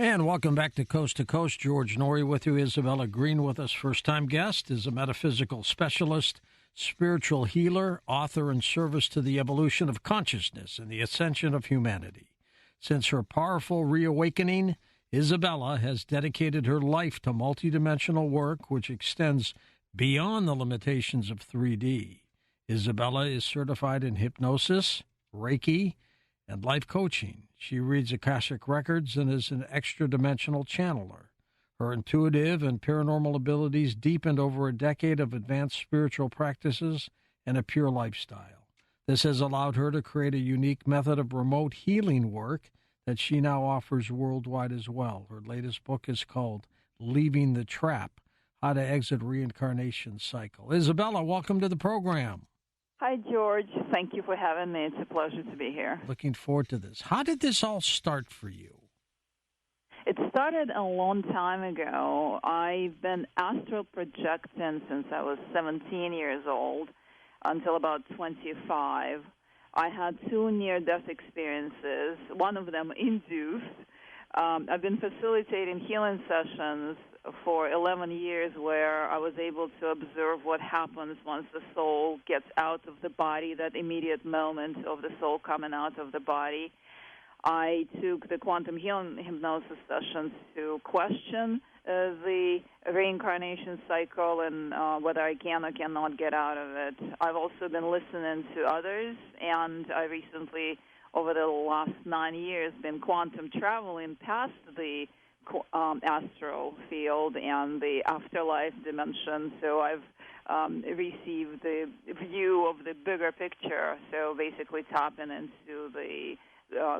And welcome back to Coast. George Norrie with you. Isabella Green with us. First-time guest is a metaphysical specialist, spiritual healer, author, and service to the evolution of consciousness and the ascension of humanity. Since her powerful reawakening, Isabella has dedicated her life to multidimensional work, which extends beyond the limitations of 3D. Isabella is certified in hypnosis, Reiki, and life coaching. She reads Akashic records and is an extra-dimensional channeler. Her intuitive and paranormal abilities deepened over a decade of advanced spiritual practices and a pure lifestyle. This has allowed her to create a unique method of remote healing work that she now offers worldwide as well. Her latest book is called Leaving the Trap, How to Exit Reincarnation Cycle. Isabella, welcome to the program. Hi, George. Thank you for having me. It's a pleasure to be here. Looking forward to this. How did this all start for you? It started a long time ago. I've been astral projecting since I was 17 years old until about 25. I had 2 near-death experiences, one of them induced. I've been facilitating healing sessions for 11 years where I was able to observe what happens once the soul gets out of the body, that immediate moment of the soul coming out of the body. I took the quantum healing hypnosis sessions to question the reincarnation cycle and whether I can or cannot get out of it. I've also been listening to others, and I recently, over the last 9 years, been quantum traveling past the astral field and the afterlife dimension. So I've received the view of the bigger picture, so basically tapping into the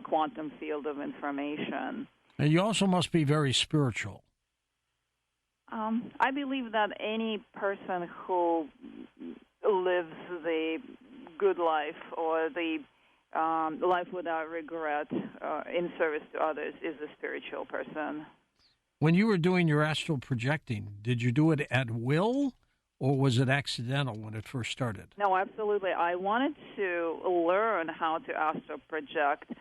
quantum field of information. And you also must be very spiritual. I believe that any person who lives the good life or the life without regret in service to others is a spiritual person. When you were doing your astral projecting, did you do it at will, or was it accidental when it first started? No, absolutely. I wanted to learn how to astral project.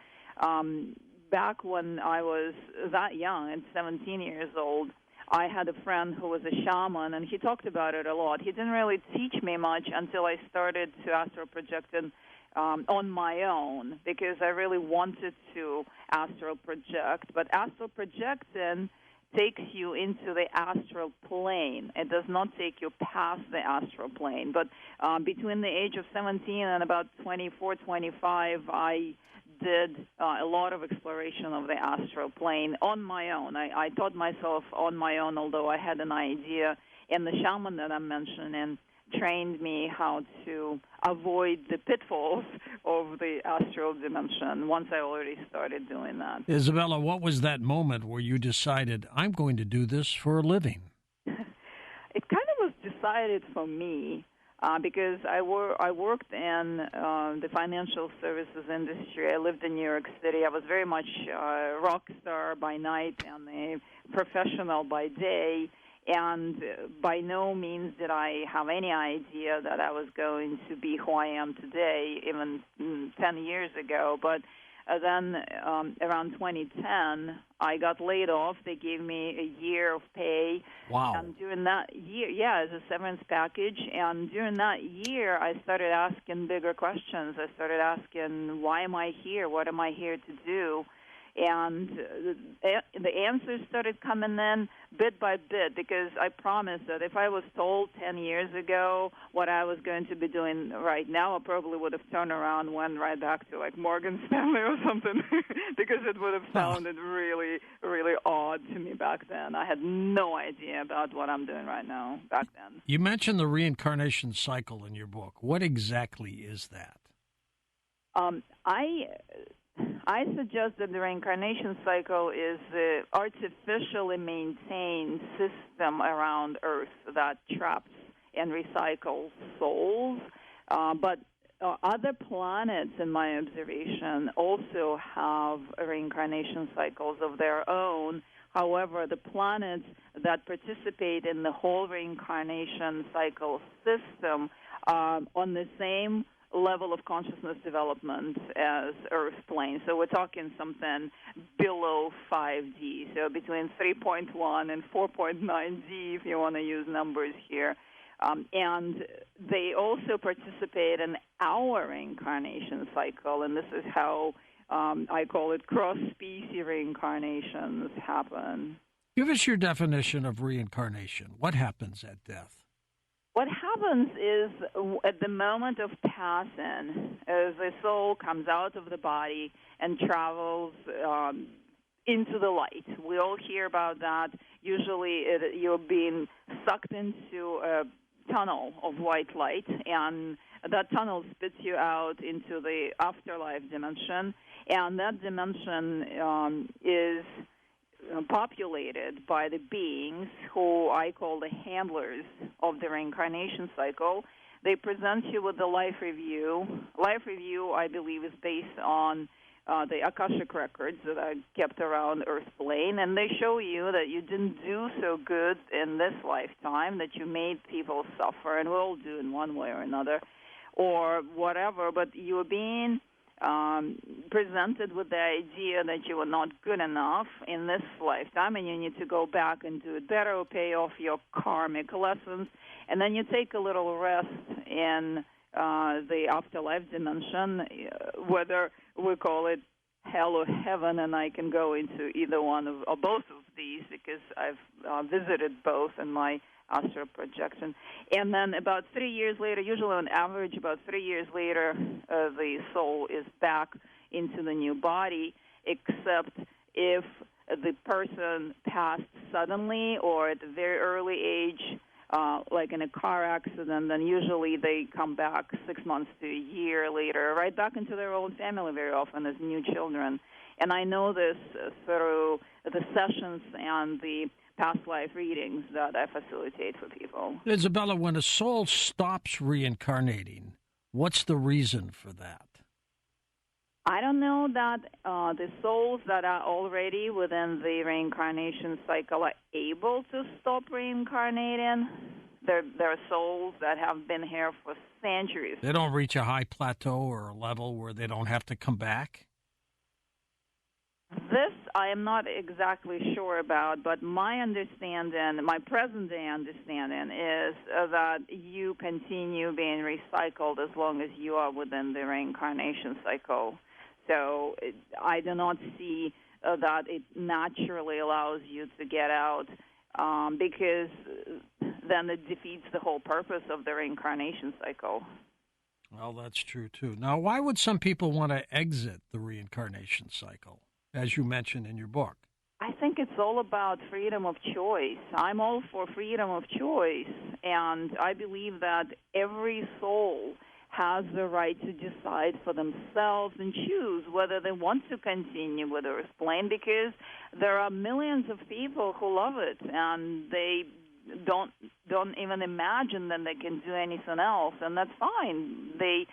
Back when I was that young, at 17 years old, I had a friend who was a shaman, and he talked about it a lot. He didn't really teach me much until I started to astral project on my own, because I really wanted to astral project. But astral projecting takes you into the astral plane. It does not take you past the astral plane. But between the age of 17 and about 24, 25, I did a lot of exploration of the astral plane on my own. I taught myself on my own, although I had an idea. And the shaman that I'm mentioning trained me how to avoid the pitfalls of the astral dimension once I already started doing that. Isabella, what was that moment where you decided, I'm going to do this for a living? It kind of was decided for me because I worked in the financial services industry. I lived in New York City. I was very much a rock star by night and a professional by day. And by no means did I have any idea that I was going to be who I am today, even 10 years ago. But then around 2010, I got laid off. They gave me a year of pay. Wow. And during that year, as a severance package. And during that year, I started asking bigger questions. I started asking, why am I here? What am I here to do? And the answers started coming in bit by bit, because I promised that if I was told 10 years ago what I was going to be doing right now, I probably would have turned around and went right back to like Morgan Stanley or something because it would have sounded really, really odd to me back then. I had no idea about what I'm doing right now back then. You mentioned the reincarnation cycle in your book. What exactly is that? I suggest that the reincarnation cycle is the artificially maintained system around Earth that traps and recycles souls. But other planets, in my observation, also have reincarnation cycles of their own. However, the planets that participate in the whole reincarnation cycle system on the same level of consciousness development as Earth plane. So we're talking something below 5D, so between 3.1 and 4.9D, if you want to use numbers here. And they also participate in our reincarnation cycle, and this is how I call it cross-species reincarnations happen. Give us your definition of reincarnation. What happens at death? What happens is at the moment of passing, as the soul comes out of the body and travels into the light. We all hear about that. Usually you're being sucked into a tunnel of white light, and that tunnel spits you out into the afterlife dimension, and that dimension is populated by the beings who I call the handlers of the reincarnation cycle. They present you with the life review. Life review, I believe, is based on the Akashic records that are kept around Earth plane, and they show you that you didn't do so good in this lifetime, that you made people suffer, and we all do in one way or another, or whatever, but you're being presented with the idea that you were not good enough in this lifetime and you need to go back and do it better or pay off your karmic lessons. And then you take a little rest in the afterlife dimension, whether we call it hell or heaven, and I can go into either one of or both of these because I've visited both in my astral projection. And then about 3 years later, usually on average about 3 years later, the soul is back into the new body, except if the person passed suddenly or at a very early age, like in a car accident, then usually they come back 6 months to a year later, right back into their own family very often as new children. And I know this through the sessions and the past life readings that I facilitate for people. Isabella, when a soul stops reincarnating, what's the reason for that? I don't know that the souls that are already within the reincarnation cycle are able to stop reincarnating. There are souls that have been here for centuries. They don't reach a high plateau or a level where they don't have to come back? This I am not exactly sure about, but my understanding, my present-day understanding is that you continue being recycled as long as you are within the reincarnation cycle. So I do not see that it naturally allows you to get out because then it defeats the whole purpose of the reincarnation cycle. Well, that's true, too. Now, why would some people want to exit the reincarnation cycle, as you mentioned in your book? I think it's all about freedom of choice. I'm all for freedom of choice, and I believe that every soul has the right to decide for themselves and choose whether they want to continue with Earth plane, because there are millions of people who love it, and they don't even imagine that they can do anything else, and that's fine. They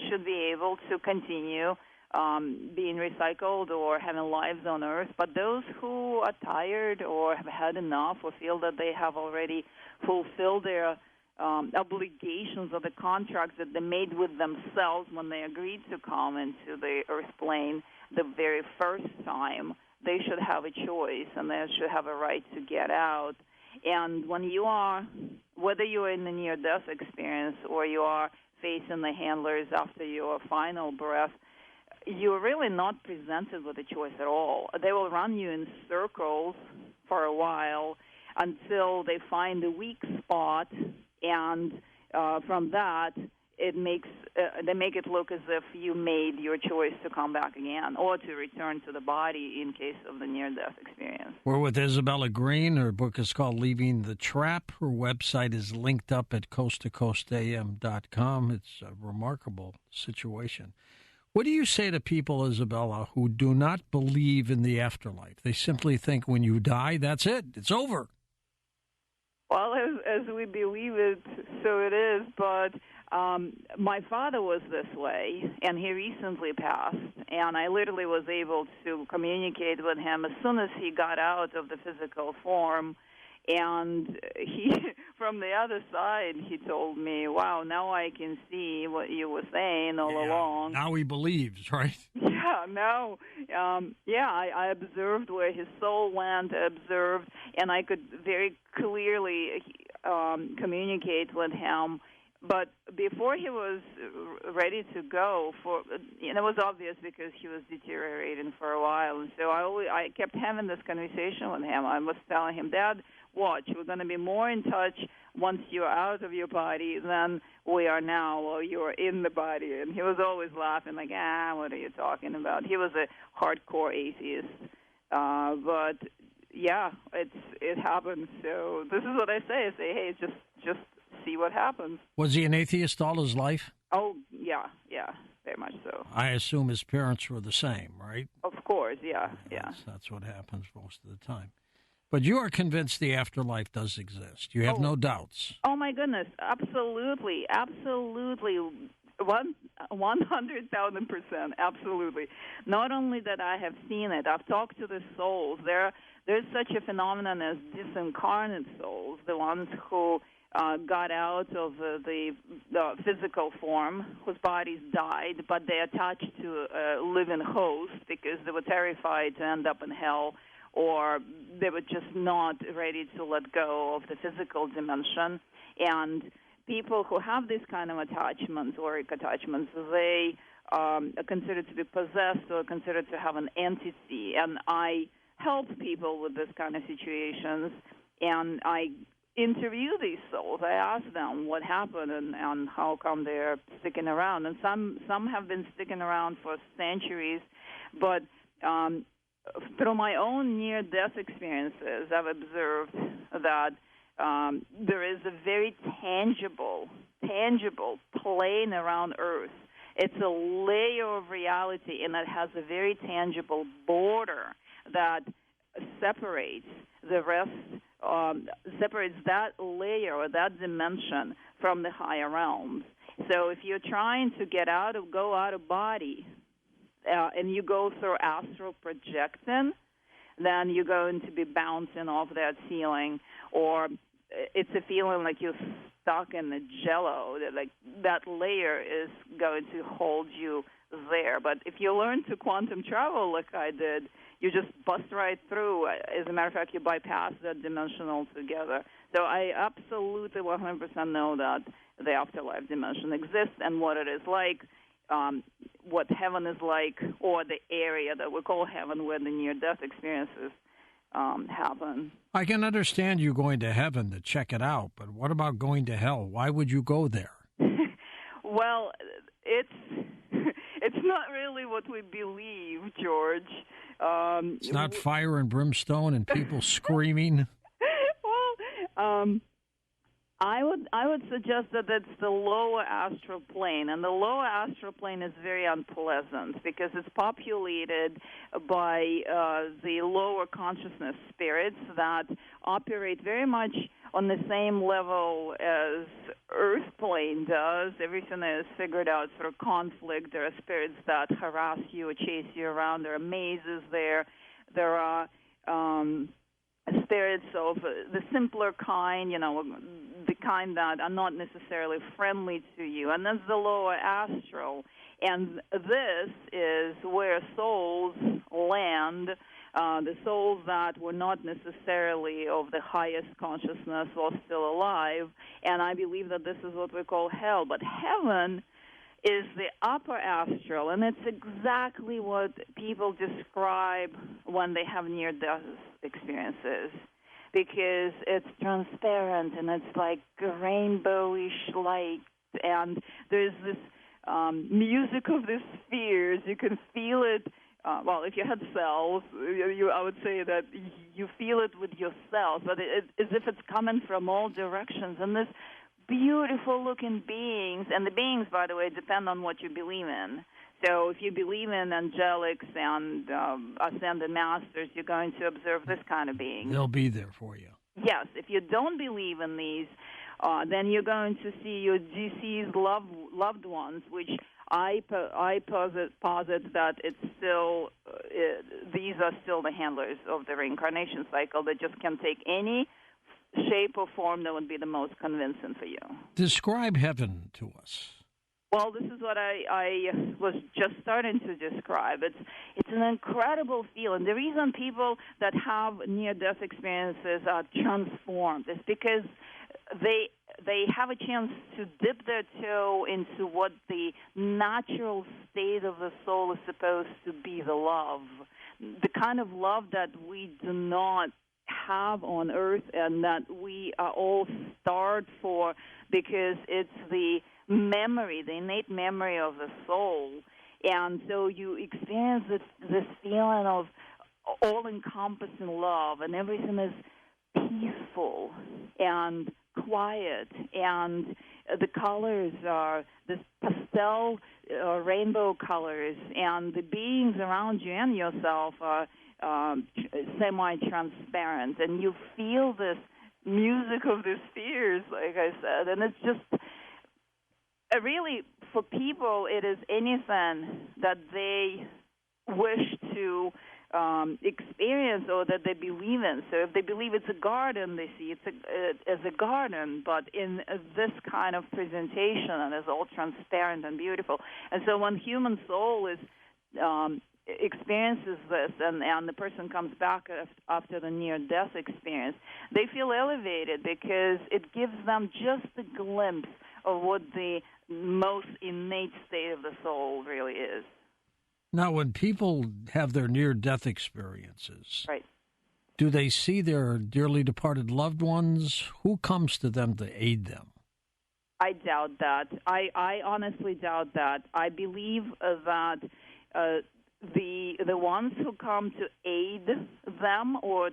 should be able to continue being recycled or having lives on Earth. But those who are tired or have had enough or feel that they have already fulfilled their obligations or the contracts that they made with themselves when they agreed to come into the Earth plane the very first time, they should have a choice and they should have a right to get out. And when you are, whether you are in a near-death experience or you are facing the handlers after your final breath, you're really not presented with a choice at all. They will run you in circles for a while until they find a weak spot, and from that, they make it look as if you made your choice to come back again or to return to the body in case of the near-death experience. We're with Isabella Green. Her book is called Leaving the Trap. Her website is linked up at coasttocoastam.com. It's a remarkable situation. What do you say to people, Isabella, who do not believe in the afterlife? They simply think when you die, that's it. It's over. Well, as we believe it, so it is. But my father was this way, and he recently passed. And I literally was able to communicate with him as soon as he got out of the physical form. And he, from the other side, he told me, wow, now I can see what you were saying all along. Now he believes, right? Yeah, no. I observed where his soul went, and I could very clearly communicate with him. But before he was ready to go, it was obvious because he was deteriorating for a while. And so I kept having this conversation with him. I was telling him, Dad, watch, we're going to be more in touch once you're out of your body than we are now while you're in the body. And he was always laughing like, what are you talking about? He was a hardcore atheist. But, yeah, it happens. So this is what I say. I say, hey, just see what happens. Was he an atheist all his life? Oh, yeah, very much so. I assume his parents were the same, right? Of course, yeah. That's what happens most of the time. But you are convinced the afterlife does exist. You have no doubts. Oh, my goodness. Absolutely. 100,000%. Absolutely. Not only that I have seen it, I've talked to the souls. There's such a phenomenon as disincarnate souls, the ones who got out of the physical form, whose bodies died, but they attached to a living host because they were terrified to end up in hell, or they were just not ready to let go of the physical dimension. And people who have these kind of attachments, auric attachments, they are considered to be possessed or considered to have an entity. And I help people with this kind of situations, and I interview these souls. I ask them what happened and how come they're sticking around. And some have been sticking around for centuries, but through my own near-death experiences, I've observed that there is a very tangible plane around Earth. It's a layer of reality, and it has a very tangible border that separates the rest, separates that layer or that dimension from the higher realms. So if you're trying to go out of body, and you go through astral projecting, then you're going to be bouncing off that ceiling, or it's a feeling like you're stuck in the jello, like that layer is going to hold you there. But if you learn to quantum travel like I did, you just bust right through. As a matter of fact, you bypass that dimension altogether. So I absolutely 100% know that the afterlife dimension exists and what it is like, what heaven is like, or the area that we call heaven where the near-death experiences happen. I can understand you going to heaven to check it out, but what about going to hell? Why would you go there? Well, it's not really what we believe, George. It's not fire and brimstone and people screaming. Well, I would suggest that it's the lower astral plane, and the lower astral plane is very unpleasant because it's populated by the lower consciousness spirits that operate very much on the same level as Earth plane does. Everything is figured out through conflict. There are spirits that harass you or chase you around. There are mazes there. There are spirits of the simpler kind, the kind that are not necessarily friendly to you. And that's the lower astral. And this is where souls land, the souls that were not necessarily of the highest consciousness while still alive. And I believe that this is what we call hell. But heaven is the upper astral, and it's exactly what people describe when they have near-death experiences, because it's transparent and it's like rainbowish light, and there's this music of the spheres. You can feel it. Well, if you had cells, I would say that you feel it with your cells, but as if it's coming from all directions. And this beautiful-looking beings, and the beings, by the way, depend on what you believe in. So if you believe in angelics and ascended masters, you're going to observe this kind of being. They'll be there for you. Yes. If you don't believe in these, then you're going to see your deceased loved ones, which I posit that it's still these are still the handlers of the reincarnation cycle that just can take any shape or form that would be the most convincing for you. Describe heaven to us. Well, this is what I was just starting to describe. It's an incredible feeling. The reason people that have near-death experiences are transformed is because they have a chance to dip their toe into what the natural state of the soul is supposed to be, the love, the kind of love that we do not have on earth and that we are all starved for, because it's the memory, the innate memory of the soul. And so you experience this feeling of all-encompassing love, and everything is peaceful and quiet, and the colors are this pastel rainbow colors, and the beings around you and yourself are semi-transparent, and you feel this music of the spheres, like I said, and it's just really, for people, it is anything that they wish to experience or that they believe in. So if they believe it's a garden, they see it as a garden, but in this kind of presentation, and it's all transparent and beautiful. And so when human soul is experiences this, and the person comes back after the near-death experience, they feel elevated because it gives them just a glimpse of what the most innate state of the soul really is. Now, when people have their near-death experiences, right, do they see their dearly departed loved ones? Who comes to them to aid them? I doubt that. I honestly doubt that. I believe that the ones who come to aid them or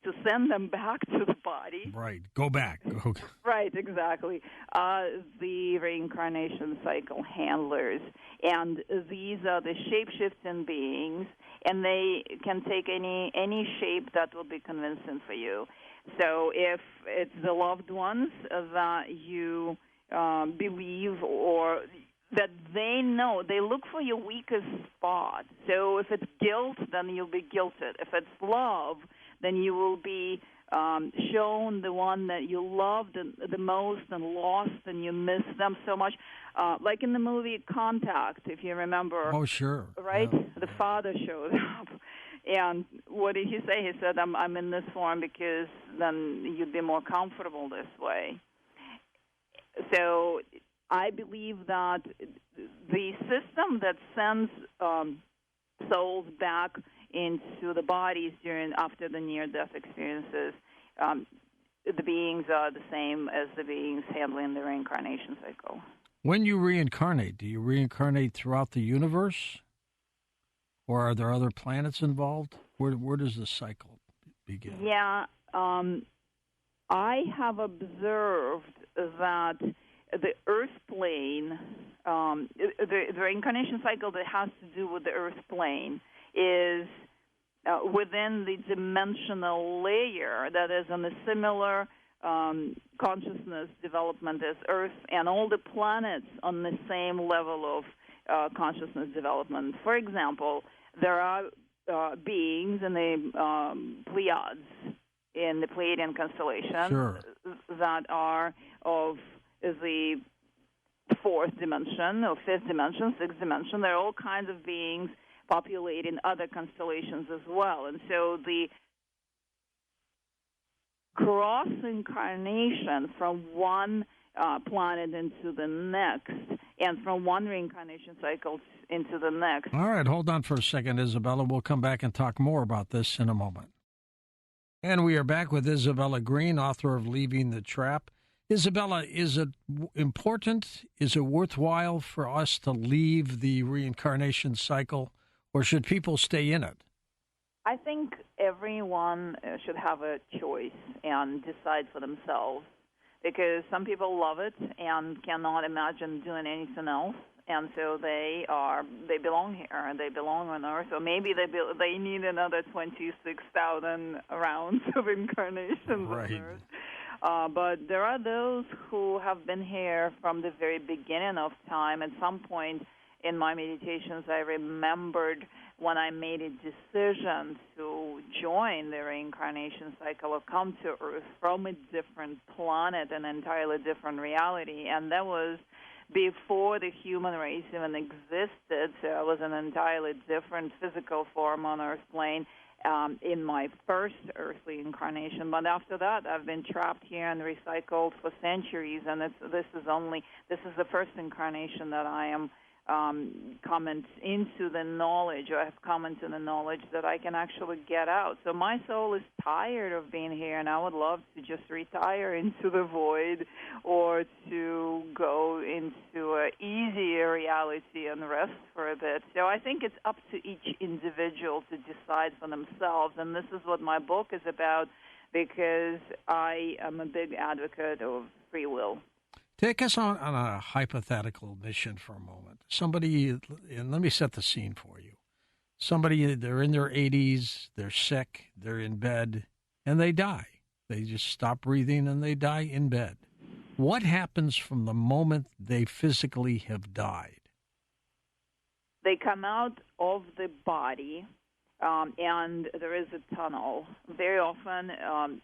to send them back to the body. Right. Go back. Okay. Right, exactly. The reincarnation cycle handlers. And these are the shape-shifting beings, and they can take any shape that will be convincing for you. So if it's the loved ones that you believe or that they know, they look for your weakest spot. So if it's guilt, then you'll be guilted. If it's love, then you will be shown the one that you loved the most and lost, and you miss them so much. Like in the movie Contact, if you remember. Oh, sure. Right? Yeah. The father showed up. And what did he say? He said, I'm in this form because then you'd be more comfortable this way. So I believe that the system that sends souls back into the bodies after the near-death experiences, the beings are the same as the beings handling the reincarnation cycle. When you reincarnate, do you reincarnate throughout the universe? Or are there other planets involved? Where does the cycle begin? Yeah, I have observed that the Earth plane, the reincarnation cycle that has to do with the Earth plane is within the dimensional layer that is on a similar consciousness development as Earth, and all the planets on the same level of consciousness development. For example, there are beings in the Pleiades, in the Pleiadian constellation, sure, that are of the fourth dimension, or fifth dimension, sixth dimension. There are all kinds of beings populating other constellations as well. And so the cross-incarnation from one planet into the next, and from one reincarnation cycle into the next. All right, hold on for a second, Isabella. We'll come back and talk more about this in a moment. And we are back with Isabella Green, author of Leaving the Trap. Isabella, is it important, is it worthwhile for us to leave the reincarnation cycle, or should people stay in it? I think everyone should have a choice and decide for themselves, because some people love it and cannot imagine doing anything else, and so they belong here, they belong on Earth, or maybe they need another 26,000 rounds of incarnations right. on Earth. But there are those who have been here from the very beginning of time. At some point in my meditations, I remembered when I made a decision to join the reincarnation cycle or come to Earth from a different planet, an entirely different reality. And that was before the human race even existed. So I was an entirely different physical form on Earth plane in my first earthly incarnation. But after that, I've been trapped here and recycled for centuries. And this is the first incarnation that I am come into the knowledge, or have come into the knowledge that I can actually get out. So my soul is tired of being here, and I would love to just retire into the void, or to go into an easier reality and rest for a bit. So I think it's up to each individual to decide for themselves, and this is what my book is about, because I am a big advocate of free will. Take us on a hypothetical mission for a moment. Somebody, and let me set the scene for you. Somebody, they're in their 80s, they're sick, they're in bed, and they die. They just stop breathing and they die in bed. What happens from the moment they physically have died? They come out of the body, and there is a tunnel. Very often,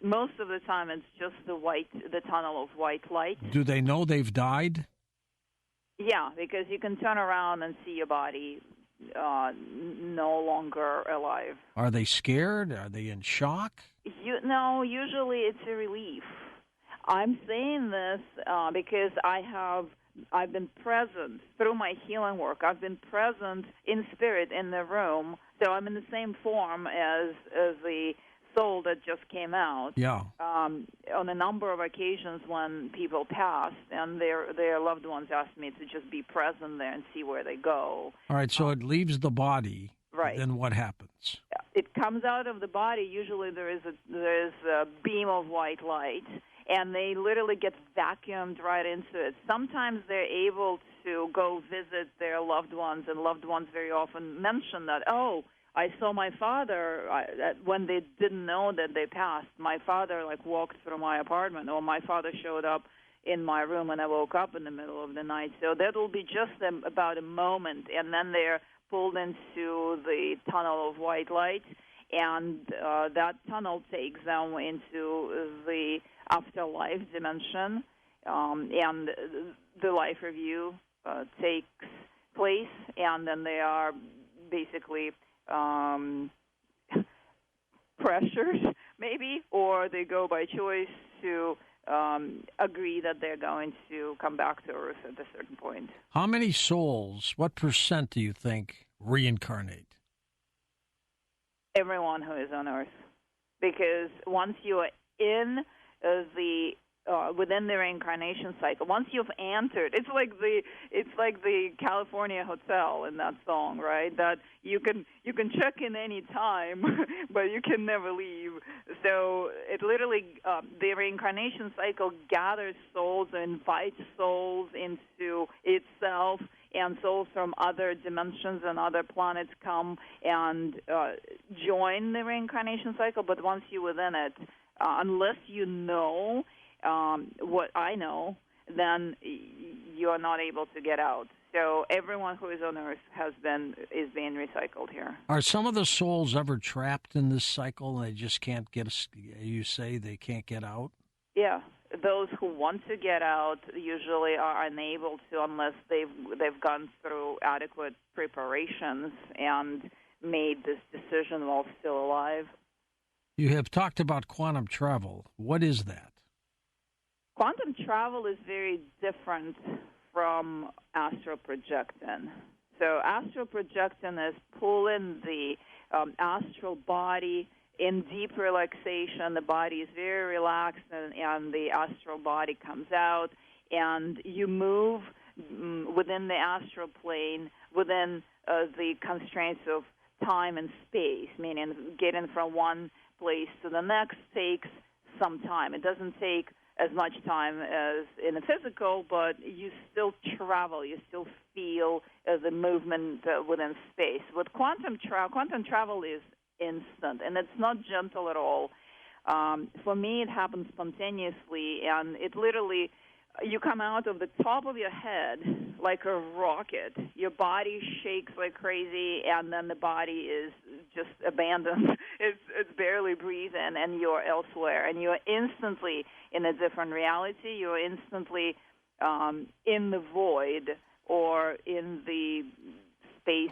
most of the time, it's just the tunnel of white light. Do they know they've died? Yeah, because you can turn around and see your body no longer alive. Are they scared? Are they in shock? No, usually it's a relief. I'm saying this because I've been present through my healing work. I've been present in spirit in the room, so I'm in the same form as the soul that just came out. Yeah. On a number of occasions when people passed and their loved ones asked me to just be present there and see where they go. All right, so it leaves the body. Right. Then what happens? It comes out of the body. Usually there is a beam of white light, and they literally get vacuumed right into it. Sometimes they're able to go visit their loved ones, and loved ones very often mention that, oh, I saw my father when they didn't know that they passed. My father, walked through my apartment, or my father showed up in my room and I woke up in the middle of the night. So that will be just about a moment, and then they're pulled into the tunnel of white light, and that tunnel takes them into the afterlife dimension, and the life review takes place, and then they are basically pressured, maybe, or they go by choice to agree that they're going to come back to Earth at a certain point. How many souls, what % do you think reincarnate? Everyone who is on Earth. Because once you are in within the reincarnation cycle, once you've entered, it's like the California hotel in that song, right? That you can check in any time, but you can never leave. So it literally the reincarnation cycle gathers souls, invites souls into itself, and souls from other dimensions and other planets come and join the reincarnation cycle. But once you're within it, unless you know what I know, then you are not able to get out. So everyone who is on Earth is being recycled here. Are some of the souls ever trapped in this cycle and they just can't you say they can't get out? Yeah. Those who want to get out usually are unable to unless they've gone through adequate preparations and made this decision while still alive. You have talked about quantum travel. What is that? Quantum travel is very different from astral projection. So astral projection is pulling the astral body in deep relaxation. The body is very relaxed, and the astral body comes out, and you move within the astral plane within the constraints of time and space, meaning getting from one place to the next takes some time. It doesn't take as much time as in the physical, but you still travel, you still feel the movement within space. With quantum travel is instant, and it's not gentle at all. For me, it happens spontaneously, and it literally you come out of the top of your head like a rocket. Your body shakes like crazy, and then the body is just abandoned. It's barely breathing, and you're elsewhere. And you're instantly in a different reality. You're instantly in the void or in the space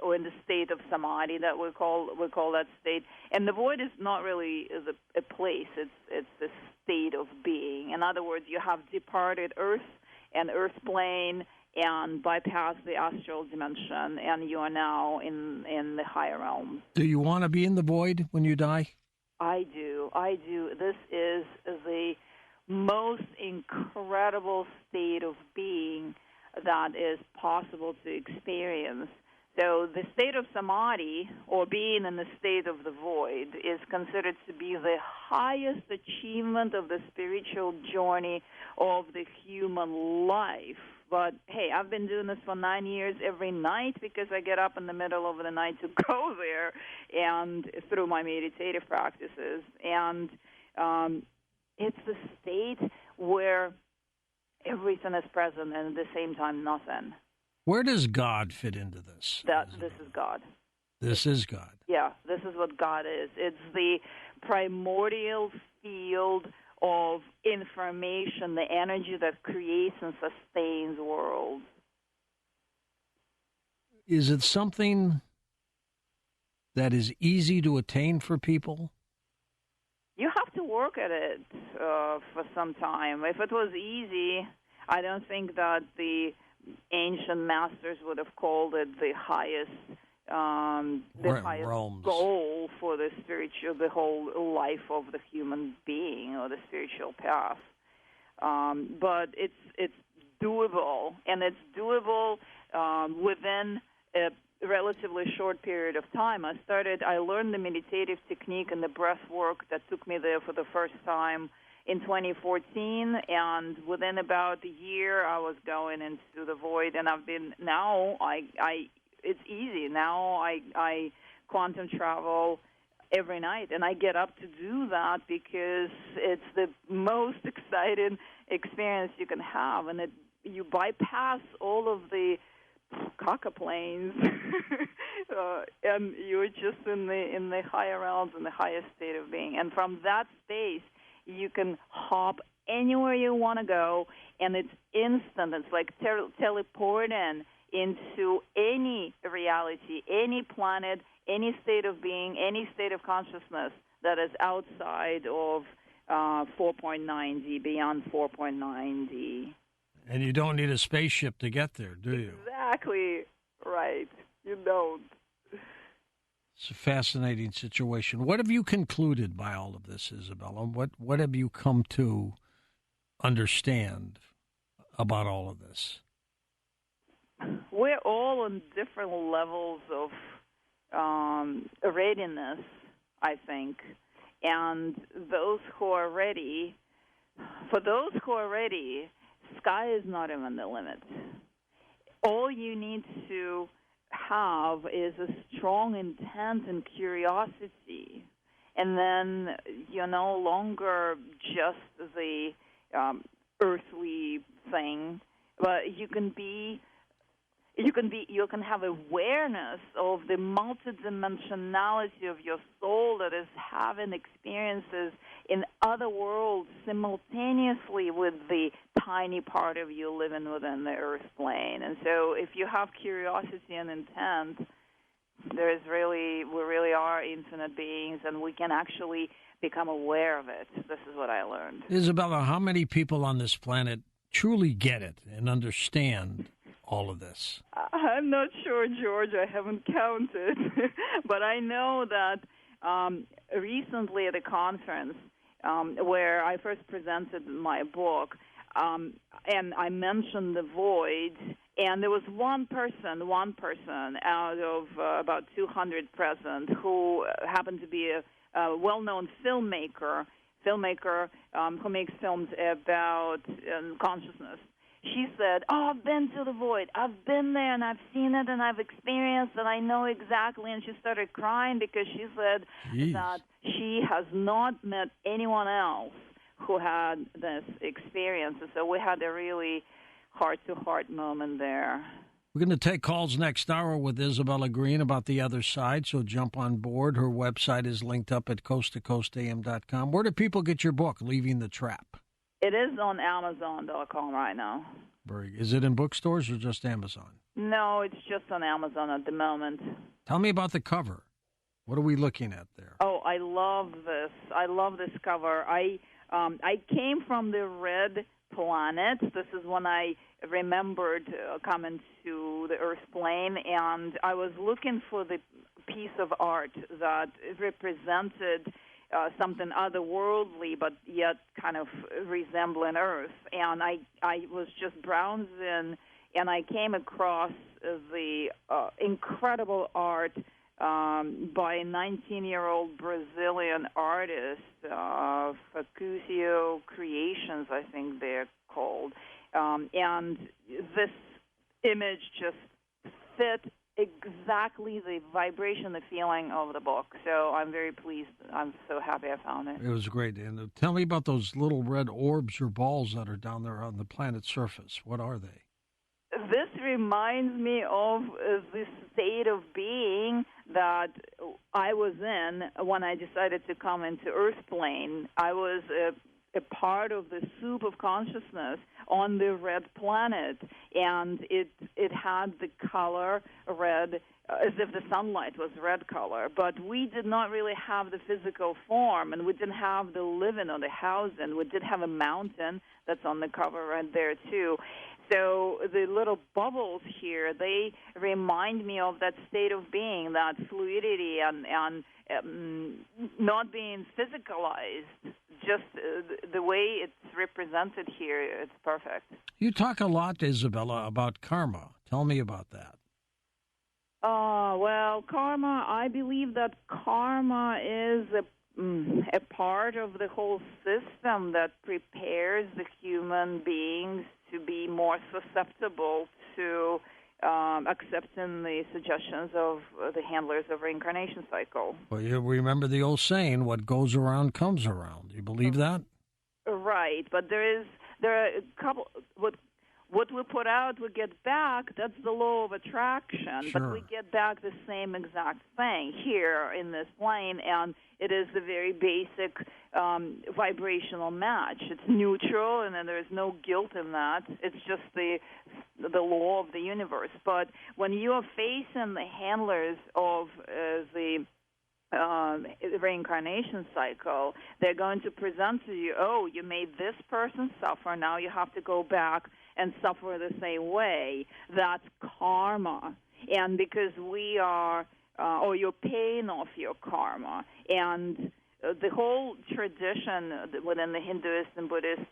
or in the state of samadhi that we call that state. And the void is not really a place. It's the state of being. In other words, you have departed Earth and Earth plane and bypassed the astral dimension, and you are now in the higher realms. Do you want to be in the void when you die? I do. This is the most incredible state of being that is possible to experience. So the state of samadhi, or being in the state of the void, is considered to be the highest achievement of the spiritual journey of the human life. But, hey, I've been doing this for 9 years every night because I get up in the middle of the night to go there and through my meditative practices. And it's the state where everything is present and at the same time nothing. Where does God fit into this? This is God. This is God. Yeah, this is what God is. It's the primordial field of information, the energy that creates and sustains worlds. Is it something that is easy to attain for people? You have to work at it for some time. If it was easy, I don't think that the ancient masters would have called it the highest realms. Goal for the spiritual, the whole life of the human being or the spiritual path. But it's doable, and it's doable within a relatively short period of time. I learned the meditative technique and the breath work that took me there for the first time in 2014, and within about a year I was going into the void, and it's easy. Now I quantum travel every night, and I get up to do that because it's the most exciting experience you can have, and you bypass all of the cackaplanes, and you're just in the higher realms, in the highest state of being. And from that space, you can hop anywhere you want to go, and it's instant. It's like teleporting into any reality, any planet, any state of being, any state of consciousness that is outside of 4.9D, beyond 4.9D. And you don't need a spaceship to get there, do you? Exactly right. You don't. It's a fascinating situation. What have you concluded by all of this, Isabella? What have you come to understand about all of this? We're all on different levels of readiness, I think. And for those who are ready, sky is not even the limit. All you need to have is a strong intent and curiosity, and then you're no longer just the earthly thing, but you can have awareness of the multidimensionality of your soul that is having experiences in other worlds simultaneously with the tiny part of you living within the earth plane. And so if you have curiosity and intent, we really are infinite beings, and we can actually become aware of it. This is what I learned. Isabella, how many people on this planet truly get it and understand all of this? I'm not sure, George. I haven't counted. But I know that recently at a conference where I first presented my book, and I mentioned the void, and there was one person out of about 200 present who happened to be a well-known filmmaker who makes films about consciousness. She said, I've been to the void. I've been there, and I've seen it, and I've experienced it. I know exactly. And she started crying because she said that she has not met anyone else who had this experience. So we had a really heart-to-heart moment there. We're going to take calls next hour with Isabella Green about the other side, so jump on board. Her website is linked up at coasttocoastam.com. Where do people get your book, Leaving the Trap? It is on Amazon.com right now. Is it in bookstores or just Amazon? No, it's just on Amazon at the moment. Tell me about the cover. What are we looking at there? Oh, I love this. I love this cover. I came from the Red Planet. This is when I remembered coming to the Earth plane, and I was looking for the piece of art that represented something otherworldly, but yet kind of resembling Earth. And I was just browsing, and I came across the incredible art by a 19-year-old Brazilian artist, Facuzio Creations, I think they're called. And this image just fit exactly the vibration, the feeling of the book. So I'm very pleased. I'm so happy I found it. It was great. And tell me about those little red orbs or balls that are down there on the planet's surface. What are they? This reminds me of the state of being that I was in when I decided to come into Earth plane. I was a part of the soup of consciousness on the red planet, and it had the color red, as if the sunlight was red color. But we did not really have the physical form, and we didn't have the living or the housing. We did have a mountain that's on the cover right there, too. So the little bubbles here, they remind me of that state of being, that fluidity and not being physicalized. Just the way it's represented here, it's perfect. You talk a lot, Isabella, about karma. Tell me about that. Well, karma, I believe that karma is a part of the whole system that prepares the human beings to be more susceptible to accepting the suggestions of the handlers of reincarnation cycle. Well, you remember the old saying, what goes around comes around. Do you believe that? Right, but there are a couple. What we put out, we get back. That's the law of attraction. Sure. But we get back the same exact thing here in this plane, and it is a very basic vibrational match. It's neutral, and then there is no guilt in that. It's just the law of the universe. But when you are facing the handlers of the reincarnation cycle, they're going to present to you, oh, you made this person suffer, now you have to go back and suffer the same way. That's karma. And because we are, or you're paying off your karma. And the whole tradition within the Hinduist and Buddhist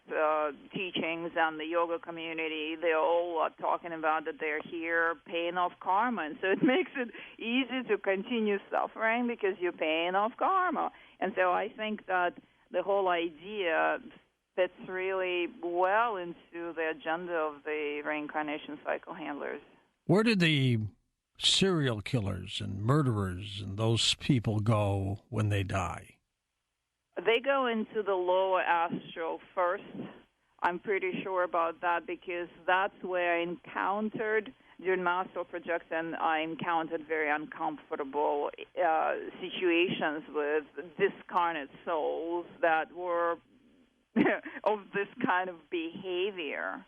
teachings and the yoga community, they all are talking about that they're here paying off karma. And so it makes it easy to continue suffering because you're paying off karma. And so I think that the whole idea fits really well into the agenda of the reincarnation cycle handlers. Where did the serial killers and murderers and those people go when they die? They go into the lower astral first. I'm pretty sure about that because that's where I encountered, during my astral projection, I encountered very uncomfortable situations with discarnate souls that were of this kind of behavior.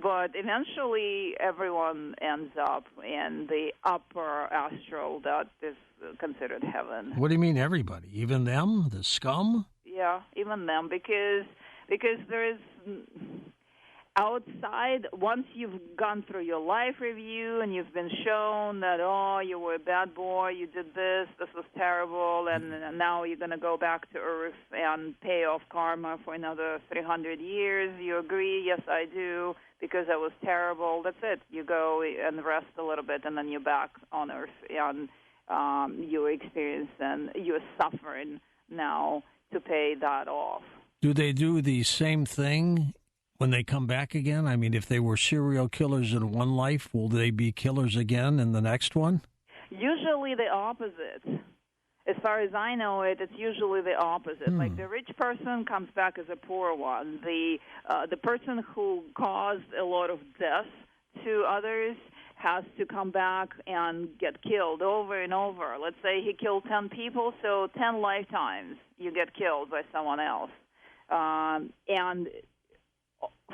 But eventually everyone ends up in the upper astral that is considered heaven. What do you mean everybody? Even them? The scum? Yeah, even them, because there is outside, once you've gone through your life review and you've been shown that, oh, you were a bad boy, you did this was terrible, and now you're going to go back to Earth and pay off karma for another 300 years. You agree? Yes, I do, because I was terrible. That's it. You go and rest a little bit, and then you're back on Earth, and you're suffering now to pay that off. Do they do the same thing when they come back again? I mean, if they were serial killers in one life, will they be killers again in the next one? Usually the opposite. As far as I know it, it's usually the opposite. Like the rich person comes back as a poor one. The person who caused a lot of death to others has to come back and get killed over and over. Let's say he killed 10 people, so 10 lifetimes you get killed by someone else. And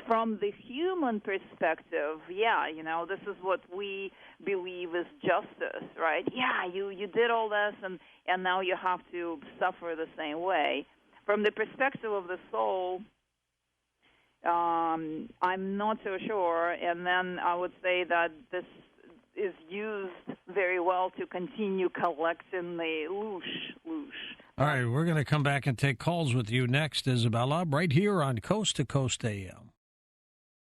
from the human perspective, this is what we believe is justice, right? Yeah, you did all this, and now you have to suffer the same way. From the perspective of the soul, I'm not so sure, and then I would say that this is used very well to continue collecting the loosh. All right, we're going to come back and take calls with you next, Isabella, right here on Coast to Coast AM.